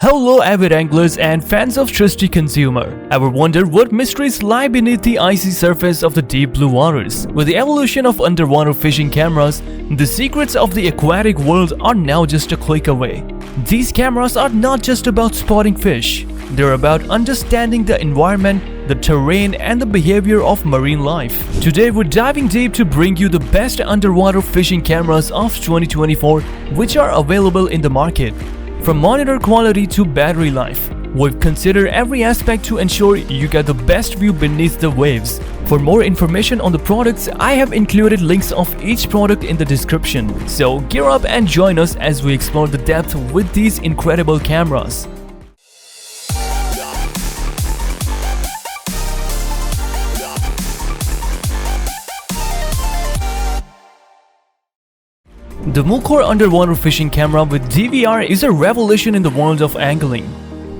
Hello avid anglers and fans of trusty consumer. Ever wondered what mysteries lie beneath the icy surface of the deep blue waters? With the evolution of underwater fishing cameras, the secrets of the aquatic world are now just a click away. These cameras are not just about spotting fish. They're about understanding the environment, the terrain, and the behavior of marine life. Today we're diving deep to bring you the best underwater fishing cameras of 2024 which are available in the market. From monitor quality to battery life, we've considered every aspect to ensure you get the best view beneath the waves. For more information on the products, I have included links of each product in the description. So gear up and join us as we explore the depth with these incredible cameras. The Mukor underwater fishing camera with DVR is a revolution in the world of angling.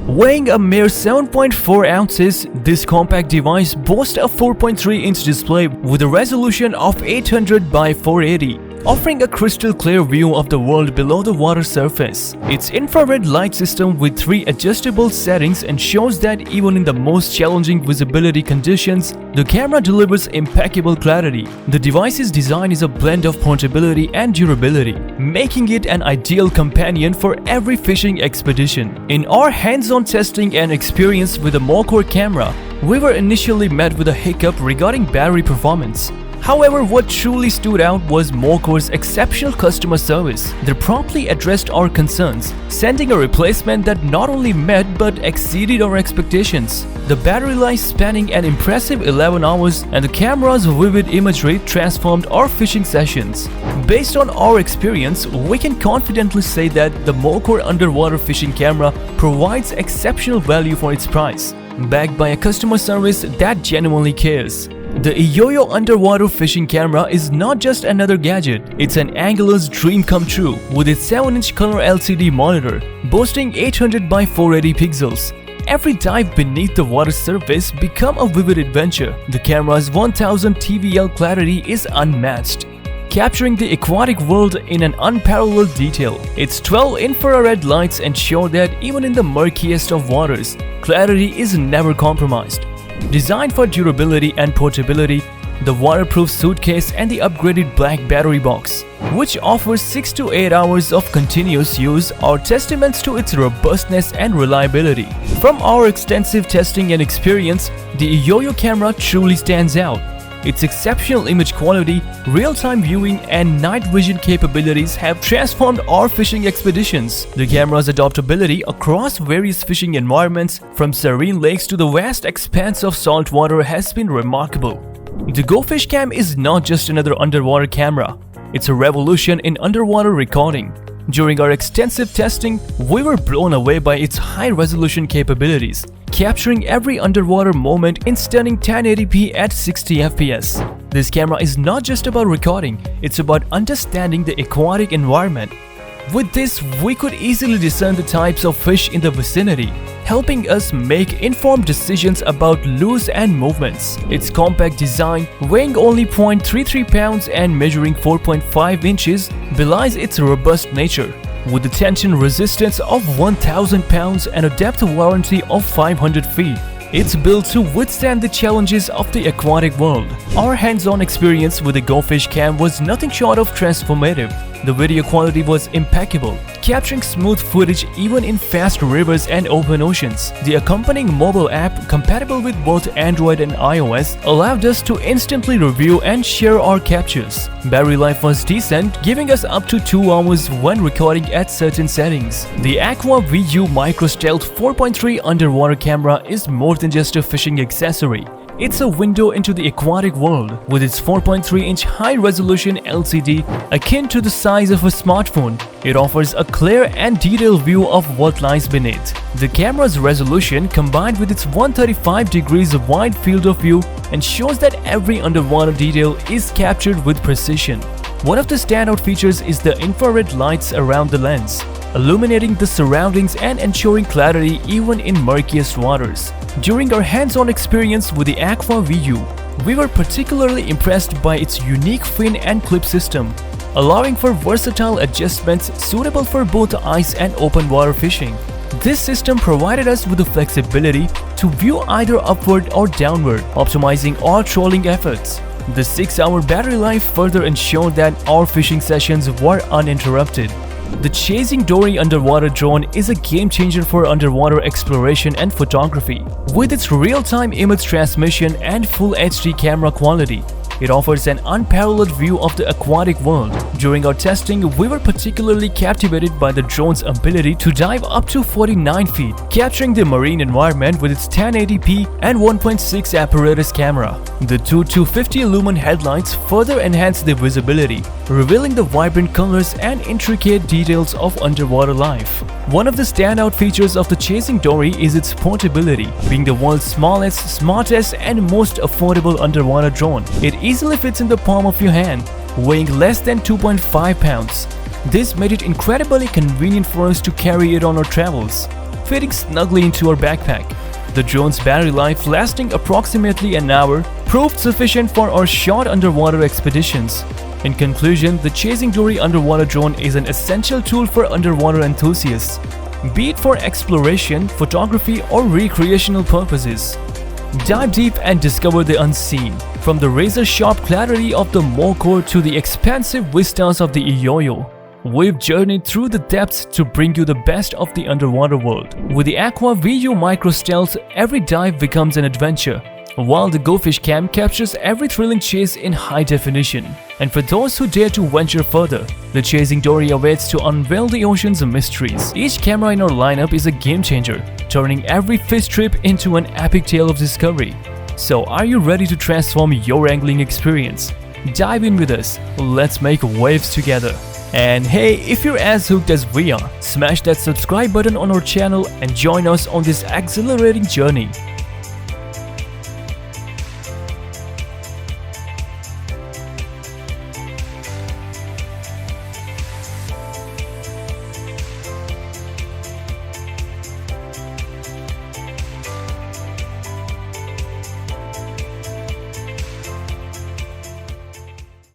Weighing a mere 7.4 ounces, this compact device boasts a 4.3-inch display with a resolution of 800 by 480, offering a crystal clear view of the world below the water surface. Its infrared light system with 3 adjustable settings ensures that even in the most challenging visibility conditions, the camera delivers impeccable clarity. The device's design is a blend of portability and durability, making it an ideal companion for every fishing expedition. In our hands-on testing and experience with the Mukor camera, we were initially met with a hiccup regarding battery performance. However, what truly stood out was Mukor's exceptional customer service. They promptly addressed our concerns, sending a replacement that not only met but exceeded our expectations. The battery life spanning an impressive 11 hours and the camera's vivid imagery transformed our fishing sessions. Based on our experience, we can confidently say that the Mukor underwater fishing camera provides exceptional value for its price, backed by a customer service that genuinely cares. The Eyoyo underwater fishing camera is not just another gadget, it's an angler's dream come true with its 7-inch color LCD monitor, boasting 800 by 480 pixels. Every dive beneath the water surface becomes a vivid adventure. The camera's 1000 TVL clarity is unmatched, capturing the aquatic world in an unparalleled detail. Its 12 infrared lights ensure that even in the murkiest of waters, clarity is never compromised. Designed for durability and portability, the waterproof suitcase and the upgraded black battery box, which offers 6 to 8 hours of continuous use, are testaments to its robustness and reliability. From our extensive testing and experience, the Eyoyo camera truly stands out. Its exceptional image quality, real-time viewing, and night vision capabilities have transformed our fishing expeditions. The camera's adaptability across various fishing environments, from serene lakes to the vast expanse of salt water, has been remarkable. The GoFish Cam is not just another underwater camera, it's a revolution in underwater recording. During our extensive testing, we were blown away by its high-resolution capabilities, capturing every underwater moment in stunning 1080p at 60 fps. This camera is not just about recording, it's about understanding the aquatic environment. With this, we could easily discern the types of fish in the vicinity, helping us make informed decisions about lures and movements. Its compact design, weighing only 0.33 pounds and measuring 4.5 inches, belies its robust nature. With a tension resistance of 1000 pounds and a depth warranty of 500 feet, it's built to withstand the challenges of the aquatic world. Our hands-on experience with the GoFish Cam was nothing short of transformative. The video quality was impeccable, capturing smooth footage even in fast rivers and open oceans. The accompanying mobile app, compatible with both Android and iOS, allowed us to instantly review and share our captures. Battery life was decent, giving us up to 2 hours when recording at certain settings. The Aqua VU Micro Stealth 4.3 underwater camera is more than just a fishing accessory. It's a window into the aquatic world. With its 4.3-inch high-resolution LCD akin to the size of a smartphone, it offers a clear and detailed view of what lies beneath. The camera's resolution, combined with its 135 degrees of wide field of view, ensures that every underwater detail is captured with precision. One of the standout features is the infrared lights around the lens, illuminating the surroundings and ensuring clarity even in murkiest waters. During our hands-on experience with the Aqua VU, we were particularly impressed by its unique fin and clip system, allowing for versatile adjustments suitable for both ice and open water fishing. This system provided us with the flexibility to view either upward or downward, optimizing all trolling efforts. The 6-hour battery life further ensured that our fishing sessions were uninterrupted. The Chasing Dory underwater drone is a game changer for underwater exploration and photography. With its real-time image transmission and full HD camera quality, it offers an unparalleled view of the aquatic world. During our testing, we were particularly captivated by the drone's ability to dive up to 49 feet, capturing the marine environment with its 1080p and 1.6 apparatus camera. The two 250 lumen headlights further enhance the visibility, revealing the vibrant colors and intricate details of underwater life. One of the standout features of the Chasing Dory is its portability. Being the world's smallest, smartest, and most affordable underwater drone, it easily fits in the palm of your hand, weighing less than 2.5 pounds. This made it incredibly convenient for us to carry it on our travels, fitting snugly into our backpack. The drone's battery life, lasting approximately an hour, proved sufficient for our short underwater expeditions. In conclusion, the Chasing Dory underwater drone is an essential tool for underwater enthusiasts, be it for exploration, photography, or recreational purposes. Dive deep and discover the unseen, from the razor-sharp clarity of the Morcor to the expansive vistas of the Eyoyo. We've journeyed through the depths to bring you the best of the underwater world. With the Aqua VU Micro Stealth, every dive becomes an adventure, while the GoFish Cam captures every thrilling chase in high definition. And for those who dare to venture further, the Chasing Dory awaits to unveil the ocean's mysteries. Each camera in our lineup is a game changer, turning every fish trip into an epic tale of discovery. So are you ready to transform your angling experience? Dive in with us, let's make waves together. And hey, if you're as hooked as we are, smash that subscribe button on our channel and join us on this exhilarating journey.